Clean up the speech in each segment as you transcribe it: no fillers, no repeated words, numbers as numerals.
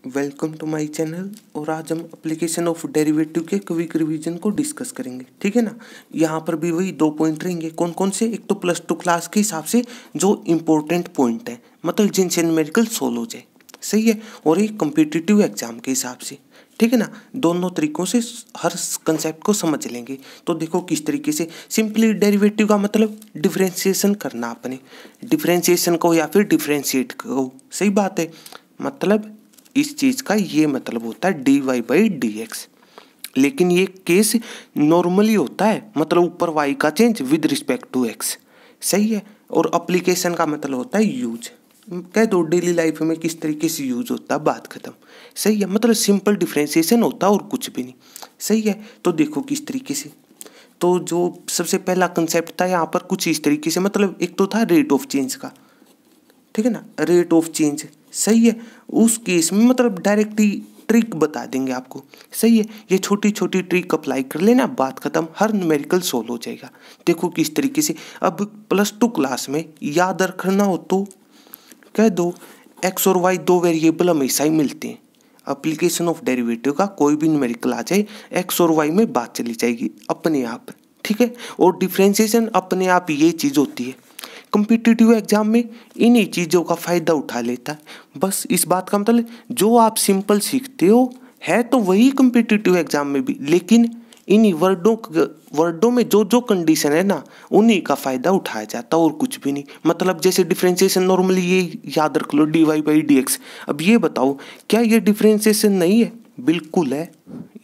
Welcome to my channel. और आज हम एप्लीकेशन ऑफ डेरिवेटिव के क्विक रिवीजन को डिस्कस करेंगे, ठीक है ना। यहाँ पर भी वही 2 पॉइंट रहेंगे। कौन कौन से? एक तो +2 क्लास के हिसाब से जो इम्पोर्टेंट पॉइंट है, मतलब जिनसे न्यूमेरिकल सोल्व हो जाए, सही है। और एक कॉम्पिटिटिव एग्जाम के हिसाब से, ठीक है ना। दोनों तरीकों से हर कंसेप्ट को समझ लेंगे। तो देखो किस तरीके से। सिंपली डेरिवेटिव का मतलब डिफरेंशिएशन करना, अपने डिफरेंशिएशन को या फिर डिफरेंशिएट को, सही बात है। मतलब इस चीज़ का ये मतलब होता है dy/dx, लेकिन ये केस नॉर्मली होता है, मतलब ऊपर y का change with respect to x, सही है। और अप्लीकेशन का मतलब होता है यूज, कह दो डेली लाइफ में किस तरीके से यूज होता है, बात खत्म, सही है। मतलब सिंपल डिफरेंशिएशन होता है और कुछ भी नहीं, सही है। तो देखो किस तरीके से। तो जो सबसे पहला कंसेप्ट था यहाँ पर कुछ इस तरीके से, मतलब एक तो था रेट ऑफ चेंज का, ठीक है ना, रेट ऑफ चेंज, सही है। उस केस में मतलब डायरेक्ट ही ट्रिक बता देंगे आपको, सही है। ये छोटी छोटी ट्रिक अप्लाई कर लेना, बात खत्म, हर न्यूमेरिकल सोल्व हो जाएगा। देखो किस तरीके से। अब +2 क्लास में याद रखना हो तो कह दो x और y दो वेरिएबल हमेशा ही मिलते हैं। एप्लीकेशन ऑफ डेरिवेटिव का कोई भी न्यूमेरिकल आ जाए, x और y में बात चली जाएगी अपने आप, ठीक है। और डिफरेंशिएशन अपने आप ये चीज़ होती है। कॉम्पिटिटिव एग्जाम में इन्हीं चीज़ों का फ़ायदा उठा लेता है। बस इस बात का मतलब जो आप सिंपल सीखते हो है तो वही कॉम्पिटिटिव एग्जाम में भी, लेकिन इन्हीं वर्डों में जो जो कंडीशन है ना, उन्हीं का फ़ायदा उठाया जाता है और कुछ भी नहीं। मतलब जैसे डिफरेंशिएशन नॉर्मली ये याद रख लो dy/dx। अब ये बताओ क्या ये डिफरेंशिएशन नहीं है? बिल्कुल है,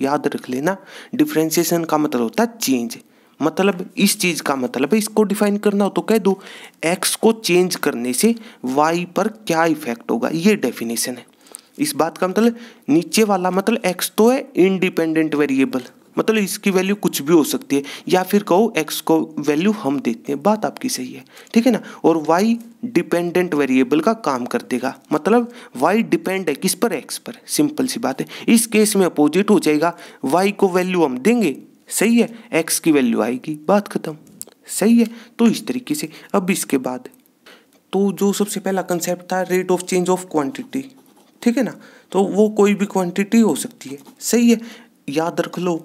याद रख लेना। डिफरेंशिएशन का मतलब होता है चेंज, मतलब इस चीज़ का मतलब है, इसको डिफाइन करना हो तो कह दो x को चेंज करने से y पर क्या इफेक्ट होगा, ये डेफिनेशन है। इस बात का मतलब नीचे वाला मतलब x तो है इंडिपेंडेंट वेरिएबल, मतलब इसकी वैल्यू कुछ भी हो सकती है, या फिर कहो x को वैल्यू हम देते हैं, बात आपकी सही है, ठीक है ना। और y डिपेंडेंट वेरिएबल का काम कर देगा, मतलब y डिपेंड है किस पर? x पर, सिंपल सी बात है। इस केस में अपोजिट हो जाएगा, y को वैल्यू हम देंगे, सही है, x की वैल्यू आएगी, बात खत्म, सही है। तो इस तरीके से। अब इसके बाद तो जो सबसे पहला कंसेप्ट था rate of change of quantity, ठीक है ना। तो वो कोई भी क्वांटिटी हो सकती है, सही है। याद रख लो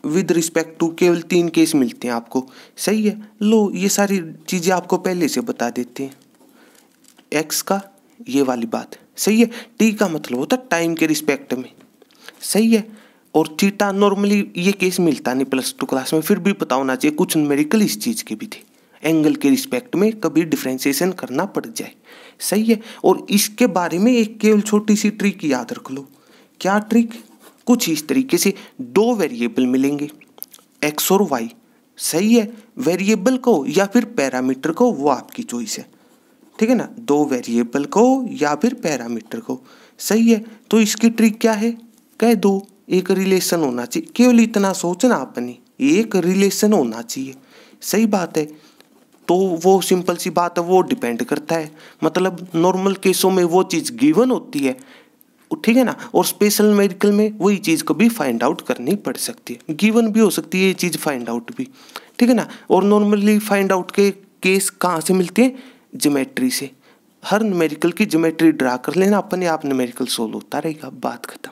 विद रिस्पेक्ट टू केवल 3 केस मिलते हैं आपको, सही है। लो ये सारी चीज़ें आपको पहले से बता देते हैं। x का ये वाली बात, सही है। t का मतलब होता है टाइम के रिस्पेक्ट में, सही है। और थीटा नॉर्मली ये केस मिलता नहीं +2 क्लास में, फिर भी पता होना चाहिए, कुछ न्यूमेरिकल इस चीज़ के भी थे, एंगल के रिस्पेक्ट में कभी डिफरेंशिएशन करना पड़ जाए, सही है। और इसके बारे में एक केवल छोटी सी ट्रिक याद रख लो। क्या ट्रिक? कुछ इस तरीके से, 2 वेरिएबल मिलेंगे x और y, सही है। वेरिएबल को या फिर पैरामीटर को वो आपकी चॉइस है, ठीक है ना। 2 वेरिएबल को या फिर पैरामीटर को, सही है। तो इसकी ट्रिक क्या है? कह दो एक रिलेशन होना चाहिए, केवल इतना सोचना अपनी, एक रिलेशन होना चाहिए, सही बात है। तो वो सिंपल सी बात है, वो डिपेंड करता है, मतलब नॉर्मल केसों में वो चीज़ गिवन होती है, ठीक है ना। और स्पेशल मेडिकल में वही चीज़ को भी फाइंड आउट करनी पड़ सकती है, गिवन भी हो सकती है ये चीज़ फाइंड आउट भी, ठीक है ना। और नॉर्मली फाइंड आउट के केस कहाँ से मिलते हैं? ज्योमेट्री से। हर न्यूमेरिकल की ज्योमेट्री ड्रा कर लेना, अपने आप न्यूमेरिकल सोल्व होता रहेगा, बात खत्म,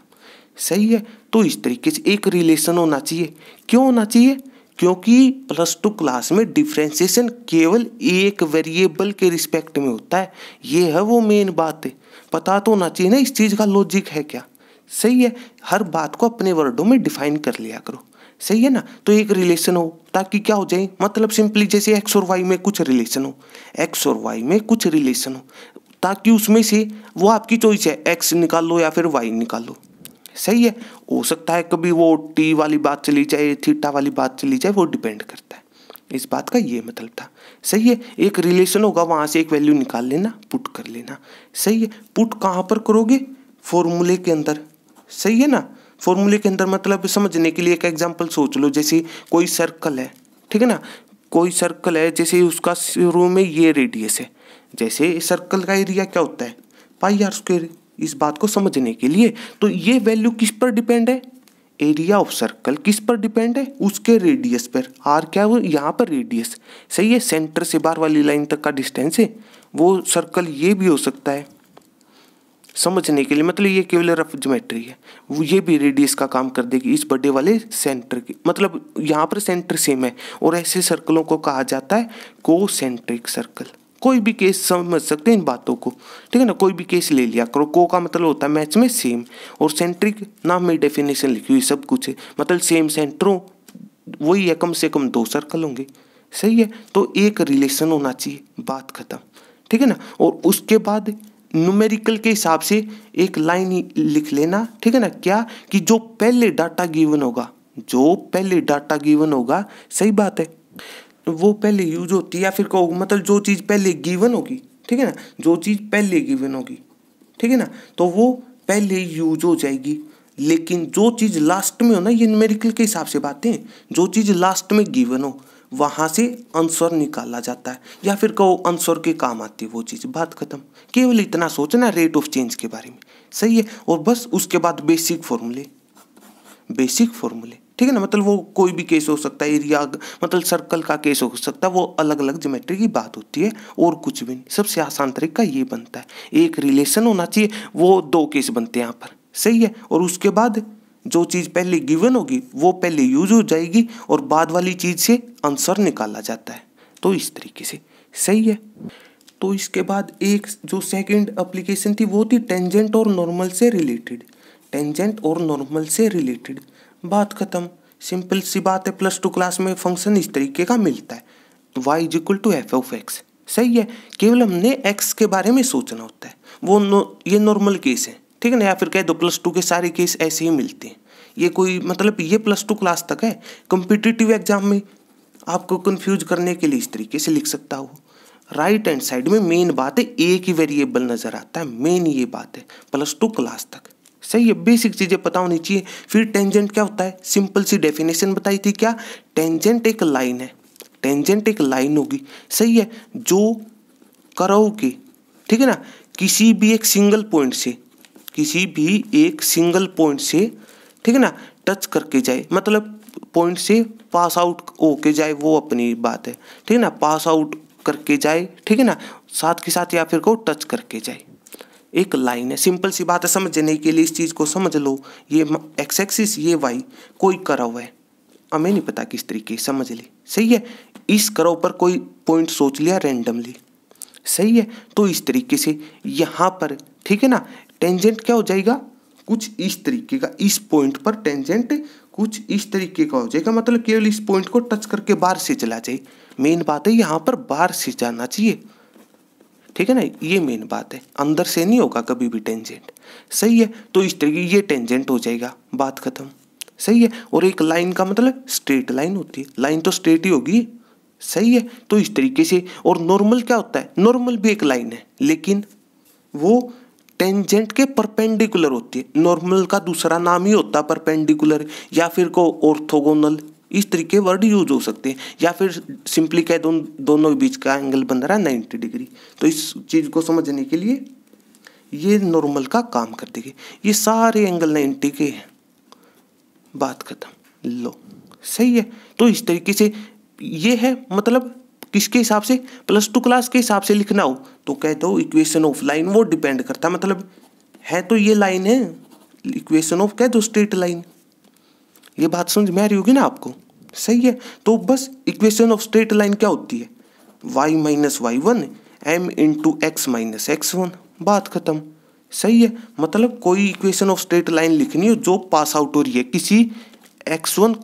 सही है। तो इस तरीके से एक रिलेशन होना चाहिए। क्यों होना चाहिए? क्योंकि +2 क्लास में डिफरेंशिएशन केवल एक वेरिएबल के रिस्पेक्ट में होता है, ये है वो मेन बात है। पता तो होना चाहिए ना इस चीज़ का लॉजिक है क्या, सही है। हर बात को अपने वर्डों में डिफाइन कर लिया करो, सही है ना। तो एक रिलेशन हो ताकि क्या हो जाए, मतलब सिंपली जैसे x और y में कुछ रिलेशन हो, x और y में कुछ रिलेशन हो, ताकि उसमें से वो आपकी चॉइस है, x निकाल लो या फिर y निकाल लो, सही है। हो सकता है कभी वो t वाली बात चली जाए, थीटा वाली बात चली जाए, वो डिपेंड करता है। इस बात का ये मतलब था, सही है। एक रिलेशन होगा, वहाँ से एक वैल्यू निकाल लेना, पुट कर लेना, सही है। पुट कहाँ पर करोगे? फॉर्मूले के अंदर, सही है ना। फॉर्मूले के अंदर मतलब समझने के लिए एक एग्जांपल सोच लो, जैसे कोई सर्कल है, ठीक है ना। कोई सर्कल है, जैसे उसका शुरू में ये रेडियस है, जैसे सर्कल का एरिया क्या होता है? πr²। इस बात को समझने के लिए तो ये वैल्यू किस पर डिपेंड है? एरिया ऑफ सर्कल किस पर डिपेंड है? उसके रेडियस पर। आर क्या है? यहाँ पर रेडियस, सही है। सेंटर से बाहर वाली लाइन तक का डिस्टेंस है। वो सर्कल ये भी हो सकता है, समझने के लिए, मतलब ये केवल रफ ज्योमेट्री है, वो ये भी रेडियस का काम कर देगी इस बड़े वाले सेंटर की, मतलब यहाँ पर सेंटर सेम है। और ऐसे सर्कलों को कहा जाता है कोसेंट्रिक सर्कल। कोई भी केस समझ सकते हैं इन बातों को, ठीक है ना, कोई भी केस ले लिया करो। को का मतलब होता है मैच में सेम, और सेंट्रिक नाम में डेफिनेशन लिखी हुई सब कुछ है, मतलब सेम सेंटर हो, वही है, कम से कम 2 सर्कल होंगे, सही है। तो एक रिलेशन होना चाहिए, बात खत्म, ठीक है ना। और उसके बाद न्यूमेरिकल के हिसाब से एक लाइन ही लिख लेना, ठीक है ना, क्या कि जो पहले डाटा गिवन होगा, जो पहले डाटा गिवन होगा, सही बात है, वो पहले यूज होती है, या फिर कहो मतलब जो चीज़ पहले गिवन होगी, ठीक है ना, जो चीज़ पहले गिवन होगी, ठीक है ना, तो वो पहले यूज हो जाएगी। लेकिन जो चीज़ लास्ट में हो ना, ये न्यूमेरिकल के हिसाब से बातें, जो चीज़ लास्ट में गिवन हो वहाँ से आंसर निकाला जाता है, या फिर कहो आंसर के काम आती है वो चीज़, बात खत्म। केवल इतना सोचना रेट ऑफ चेंज के बारे में, सही है। और बस उसके बाद बेसिक फॉर्मूले, बेसिक फॉर्मूले, ठीक है ना, मतलब वो कोई भी केस हो सकता है, एरिया मतलब सर्कल का केस हो सकता है, वो अलग अलग ज्योमेट्री की बात होती है और कुछ भी नहीं। सबसे आसान तरीका ये बनता है, एक रिलेशन होना चाहिए, वो 2 केस बनते हैं यहाँ पर, सही है। और उसके बाद जो चीज़ पहले गिवन होगी वो पहले यूज हो जाएगी, और बाद वाली चीज़ से आंसर निकाला जाता है, तो इस तरीके से, सही है। तो इसके बाद एक जो सेकंड एप्लीकेशन थी वो थी टेंजेंट और नॉर्मल से रिलेटेड, टेंजेंट और नॉर्मल से रिलेटेड, बात खत्म। सिंपल सी बात है, +2 क्लास में फंक्शन इस तरीके का मिलता है, y = f(x), सही है। केवल हमने x के बारे में सोचना होता है, वो ये नॉर्मल केस है, ठीक है ना, या फिर कह दो +2 के सारे केस ऐसे ही मिलते हैं। ये कोई मतलब ये +2 क्लास तक है, कॉम्पिटिटिव एग्जाम में आपको कंफ्यूज करने के लिए इस तरीके से लिख सकता हो। राइट हैंड साइड में मेन बात है, एक ही वेरिएबल नजर आता है, मेन ये बात है +2 क्लास तक, सही है। बेसिक चीजें पता होनी चाहिए। फिर टेंजेंट क्या होता है, सिंपल सी डेफिनेशन बताई थी, क्या, टेंजेंट एक लाइन है, टेंजेंट एक लाइन होगी, सही है, जो कर्व के, ठीक है ना, किसी भी एक सिंगल पॉइंट से, किसी भी एक सिंगल पॉइंट से, ठीक है ना, टच करके जाए, मतलब पॉइंट से पास आउट होके जाए, वो अपनी बात है, ठीक है ना, पास आउट करके जाए, ठीक है ना, साथ के साथ या फिर को टच करके जाए, एक लाइन है। सिंपल सी बात है, समझने के लिए इस चीज़ को समझ लो, ये एक्स एक्सिस, ये वाई, कोई कर्व है, हमें नहीं पता किस तरीके, समझ ली, सही है। इस कर्व पर कोई पॉइंट सोच लिया रैंडमली, सही है। तो इस तरीके से यहाँ पर, ठीक है ना, टेंजेंट क्या हो जाएगा, कुछ इस तरीके का, इस पॉइंट पर टेंजेंट कुछ इस तरीके का हो जाएगा, मतलब केवल इस पॉइंट को टच करके बाहर से चला जाए। मेन बात है यहाँ पर बाहर से जाना चाहिए, ठीक है ना, ये मेन बात है, अंदर से नहीं होगा कभी भी टेंजेंट, सही है। तो इस तरीके ये टेंजेंट हो जाएगा, बात खत्म, सही है। और एक लाइन का मतलब स्ट्रेट लाइन होती है, लाइन तो स्ट्रेट ही होगी, सही है। तो इस तरीके से। और नॉर्मल क्या होता है, नॉर्मल भी एक लाइन है, लेकिन वो टेंजेंट के परपेंडिकुलर होती है। नॉर्मल का दूसरा नाम ही होता है परपेंडिकुलर, या फिर को ऑर्थोगोनल, इस तरीके वर्ड यूज हो सकते हैं, या फिर सिंपली कह दो दोनों के बीच का एंगल बन रहा है 90 डिग्री। तो इस चीज को समझने के लिए ये नॉर्मल का काम कर देगी, ये सारे एंगल 90 के हैं, बात खत्म, लो, सही है। तो इस तरीके से ये है, मतलब किसके हिसाब से, +2 क्लास के हिसाब से लिखना हो तो कह दो इक्वेशन ऑफ लाइन, वो डिपेंड करता है, मतलब है तो ये लाइन है, इक्वेशन ऑफ कह दो स्ट्रेट लाइन। ये बात समझ में आ रही होगी ना आपको, सही है। तो बस इक्वेशन ऑफ स्ट्रेट लाइन क्या होती है, y - y1 m × x - x1, बात खत्म, सही है। मतलब कोई इक्वेशन ऑफ स्ट्रेट लाइन लिखनी हो जो पास आउट हो रही है किसी x1,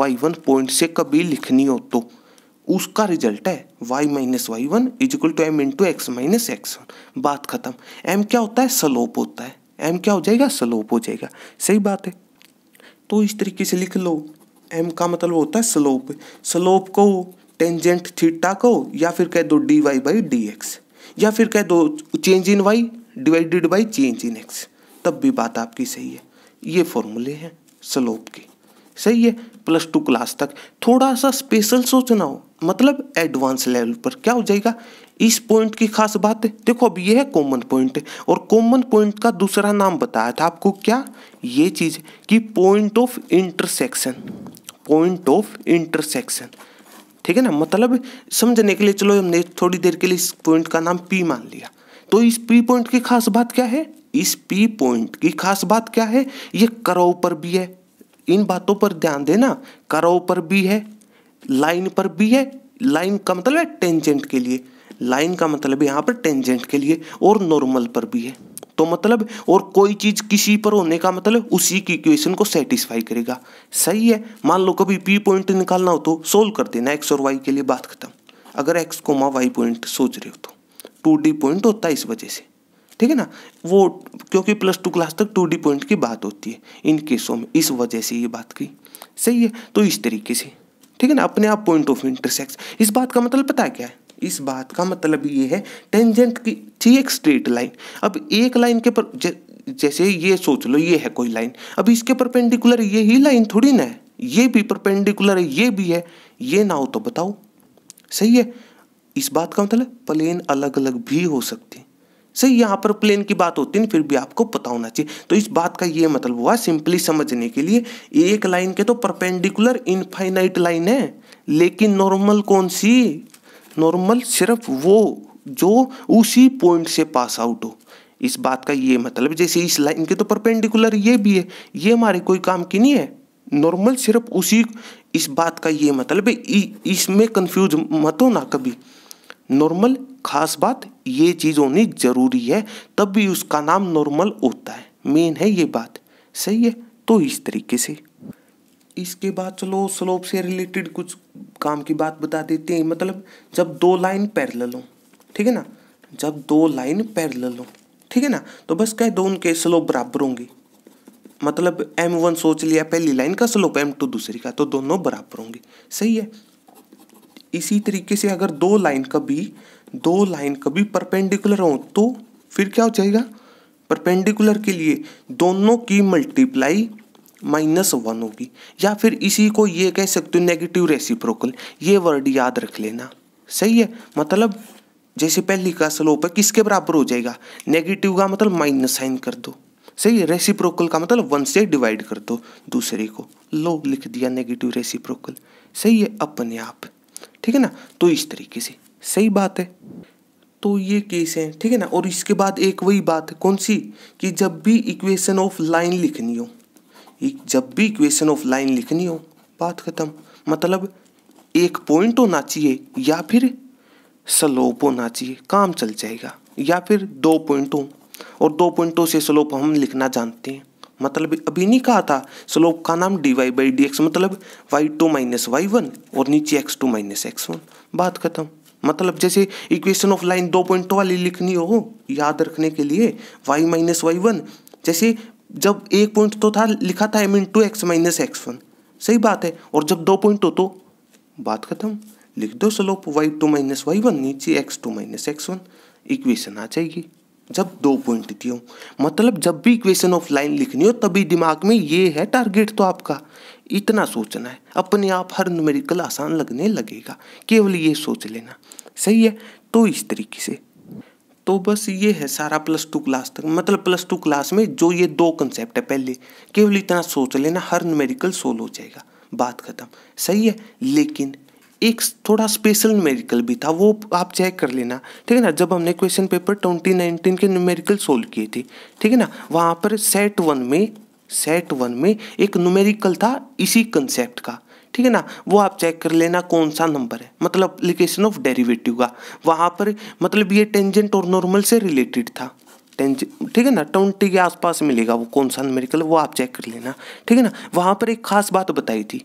y1 पॉइंट से, कभी लिखनी हो तो उसका रिजल्ट है y - y1 = m × x - x1, बात खत्म। m क्या होता है, स्लोप होता है, m क्या हो जाएगा, स्लोप हो जाएगा, सही बात है। तो इस तरीके से लिख लो, m का मतलब होता है स्लोप, स्लोप को टेंजेंट थीटा को, या फिर कह दो dy/dx, या फिर कह दो change in y divided by change in x, तब भी बात आपकी सही है। ये फॉर्मूले हैं स्लोप के, सही है। +2 क्लास तक थोड़ा सा स्पेशल सोचना हो, मतलब एडवांस लेवल पर क्या हो जाएगा, इस पॉइंट की खास बात है, देखो अब ये है कॉमन पॉइंट, और कॉमन पॉइंट का दूसरा नाम बताया था आपको, क्या, ये चीज कि point of intersection, point of intersection, ठीक है ना। मतलब समझने के लिए चलो हमने थोड़ी देर के लिए इस पॉइंट का नाम P मान लिया, तो इस P पॉइंट की खास बात क्या है, इस पी पॉइंट की खास बात क्या है, ये कर्व पर भी है, इन बातों पर ध्यान देना, कर्व पर भी है, लाइन पर भी है, लाइन का मतलब है टेंजेंट के लिए, लाइन का मतलब यहाँ पर टेंजेंट के लिए, और नॉर्मल पर भी है। तो मतलब और कोई चीज किसी पर होने का मतलब उसी की इक्वेशन को सेटिस्फाई करेगा। सही है। मान लो कभी पी पॉइंट निकालना हो तो सोल्व कर देना एक्स और वाई के लिए, बात खत्म। अगर एक्स कोमा वाई पॉइंट सोच रहे हो तो 2D पॉइंट होता है इस वजह से, ठीक है ना, वो क्योंकि +2 क्लास तक 2D पॉइंट की बात होती है इन केसों में, इस वजह से ये बात की। सही है। तो इस तरीके से, ठीक है ना, अपने आप पॉइंट ऑफ इंटरसेक्शन। इस बात का मतलब पता है क्या है, इस बात का मतलब ये है टेंजेंट की चाहिए एक स्ट्रेट लाइन। अब एक लाइन के पर जैसे ये सोच लो ये है कोई लाइन, अब इसके परपेंडिकुलर ये ही लाइन थोड़ी ना है, ये भी परपेंडिकुलर है, ये भी है, ये ना हो तो बताओ। सही है। इस बात का मतलब प्लेन अलग अलग भी हो सकते हैं। सही, यहाँ पर प्लेन की बात होती है फिर भी आपको पता होना चाहिए। तो इस बात का ये मतलब हुआ सिंपली समझने के लिए, एक लाइन के तो परपेंडिकुलर इनफाइनाइट लाइन है, लेकिन नॉर्मल कौन सी, नॉर्मल सिर्फ वो जो उसी पॉइंट से पास आउट हो। इस बात का ये मतलब जैसे इस लाइन के तो परपेंडिकुलर ये भी है, ये हमारे कोई काम की नहीं है, नॉर्मल सिर्फ उसी। इस बात का ये मतलब है इसमें कंफ्यूज मत हो ना कभी, नॉर्मल खास बात ये चीज होनी जरूरी है, तब भी उसका नाम नॉर्मल होता है, मेन है ये बात। सही है। तो इस तरीके से इसके बाद चलो स्लोप से रिलेटेड कुछ काम की बात बता देते हैं। मतलब जब दो लाइन पैरेलल हो, ठीक है ना, जब दो लाइन पैरेलल हो, ठीक है ना, तो बस कह दो उनके स्लोप बराबर होंगे। मतलब M1 सोच लिया पहली लाइन का स्लोप, M2 दूसरी का, तो दोनों बराबर होंगे। सही है। इसी तरीके से अगर दो लाइन कभी परपेंडिकुलर हो तो फिर क्या हो जाएगा, परपेंडिकुलर के लिए दोनों की मल्टीप्लाई -1 होगी, या फिर इसी को ये कह सकते हो नेगेटिव रेसिप्रोकल, ये वर्ड याद रख लेना। सही है। मतलब जैसे पहली का स्लोप है किसके बराबर हो जाएगा, नेगेटिव का मतलब माइनस साइन कर दो। सही है। रेसिप्रोकल का मतलब 1 से डिवाइड कर दो दूसरे को, लो लिख दिया नेगेटिव रेसिप्रोकल। सही है, अपने आप, ठीक है ना। तो इस तरीके से सही बात है। तो ये केस है, ठीक है ना। और इसके बाद एक वही बात है, कौन सी, कि जब भी इक्वेशन ऑफ लाइन लिखनी हो, जब भी इक्वेशन ऑफ लाइन लिखनी हो, बात खत्म। मतलब एक पॉइंट होना चाहिए या फिर स्लोप होना चाहिए, काम चल जाएगा, या फिर 2 पॉइंट हो और 2 पॉइंटों से स्लोप हम लिखना जानते हैं। मतलब अभी नहीं कहा था स्लोप का नाम dy/dx, मतलब y2 - y1 और नीचे x2 - x1, बात खत्म। मतलब जैसे इक्वेशन ऑफ लाइन 2 पॉइंटों वाली लिखनी हो, याद रखने के लिए y - y1, जैसे जब एक पॉइंट तो था लिखा था m × x - x1, सही बात है। और जब 2 पॉइंट हो तो बात खत्म, लिख दो स्लोप y2 - y1 नीचे x2 - x1, इक्वेशन आ जाएगी। जब 2 पॉइंट थी हो, मतलब जब भी इक्वेशन ऑफ लाइन लिखनी हो तभी दिमाग में ये है टारगेट, तो आपका इतना सोचना है, अपने आप हर न्यूमेरिकल आसान लगने लगेगा, केवल ये सोच लेना। सही है। तो इस तरीके से तो बस ये है सारा +2 क्लास तक। मतलब +2 क्लास में जो ये 2 कंसेप्ट है पहले, केवल इतना सोच लेना, हर न्यूमेरिकल सोल्व हो जाएगा, बात खत्म। सही है। लेकिन एक थोड़ा स्पेशल न्यूमेरिकल भी था, वो आप चेक कर लेना, ठीक है ना। जब हमने क्वेश्चन पेपर 2019 के न्यूमेरिकल सोल्व किए थे, ठीक है ना, वहाँ पर सेट वन में एक न्यूमेरिकल था इसी कंसेप्ट का, ठीक है ना। वो आप चेक कर लेना कौन सा नंबर है, मतलब एप्लीकेशन ऑफ डेरिवेटिव का। वहाँ पर मतलब ये टेंजेंट और नॉर्मल से रिलेटेड था, टेंजेंट, ठीक है ना, 20 के आसपास मिलेगा वो कौन सा न्यूमेरिकल, वो आप चेक कर लेना, ठीक है ना। वहाँ पर एक खास बात बताई थी,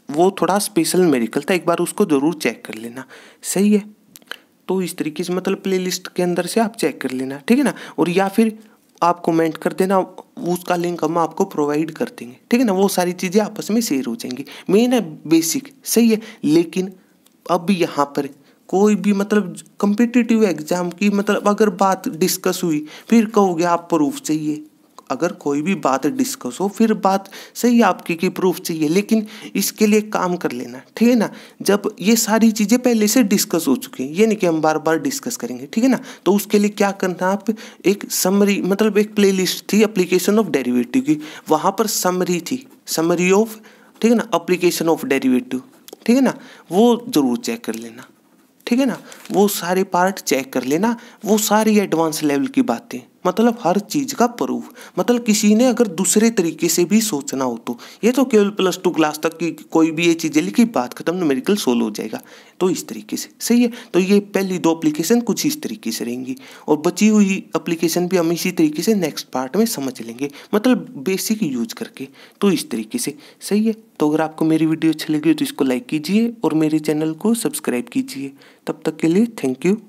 वो थोड़ा स्पेशल न्यूमेरिकल था, एक बार उसको जरूर चेक कर लेना। सही है। तो इस तरीके से मतलब प्लेलिस्ट के अंदर से आप चेक कर लेना, ठीक है ना। और या फिर आप कमेंट कर देना, उसका लिंक हम आपको प्रोवाइड कर देंगे, ठीक है ना। वो सारी चीज़ें आपस में शेयर हो जाएंगी, मेन है बेसिक। सही है। लेकिन अब यहाँ पर कोई भी मतलब कम्पिटिटिव एग्जाम की मतलब अगर बात डिस्कस हुई, फिर कहोगे आप प्रूफ चाहिए। अगर कोई भी बात डिस्कस हो फिर बात सही आपकी की प्रूफ चाहिए, लेकिन इसके लिए काम कर लेना, ठीक है ना। जब ये सारी चीज़ें पहले से डिस्कस हो चुकी हैं, ये नहीं कि हम बार बार डिस्कस करेंगे, ठीक है ना। तो उसके लिए क्या करना, आप एक समरी, मतलब एक प्लेलिस्ट थी एप्लीकेशन ऑफ डेरिवेटिव की, वहाँ पर समरी थी, समरी ऑफ, ठीक है ना, एप्लीकेशन ऑफ डेरिवेटिव, ठीक है ना, वो जरूर चेक कर लेना, ठीक है ना। वो सारे पार्ट चेक कर लेना, वो सारी एडवांस लेवल की बातें मतलब हर चीज़ का प्रूफ, मतलब किसी ने अगर दूसरे तरीके से भी सोचना हो तो, ये तो केवल +2 क्लास तक की कोई भी ये चीज़ें लिखी, बात खत्म, न्यूमेरिकल सोल्व हो जाएगा। तो इस तरीके से सही है। तो ये पहली 2 एप्लीकेशन कुछ इस तरीके से रहेंगी और बची हुई एप्लीकेशन भी हम इसी तरीके से नेक्स्ट पार्ट में समझ लेंगे, मतलब बेसिक यूज करके। तो इस तरीके से सही है। तो अगर आपको मेरी वीडियो अच्छी लगी हो तो इसको लाइक कीजिए और मेरे चैनल को सब्सक्राइब कीजिए। तब तक के लिए थैंक यू।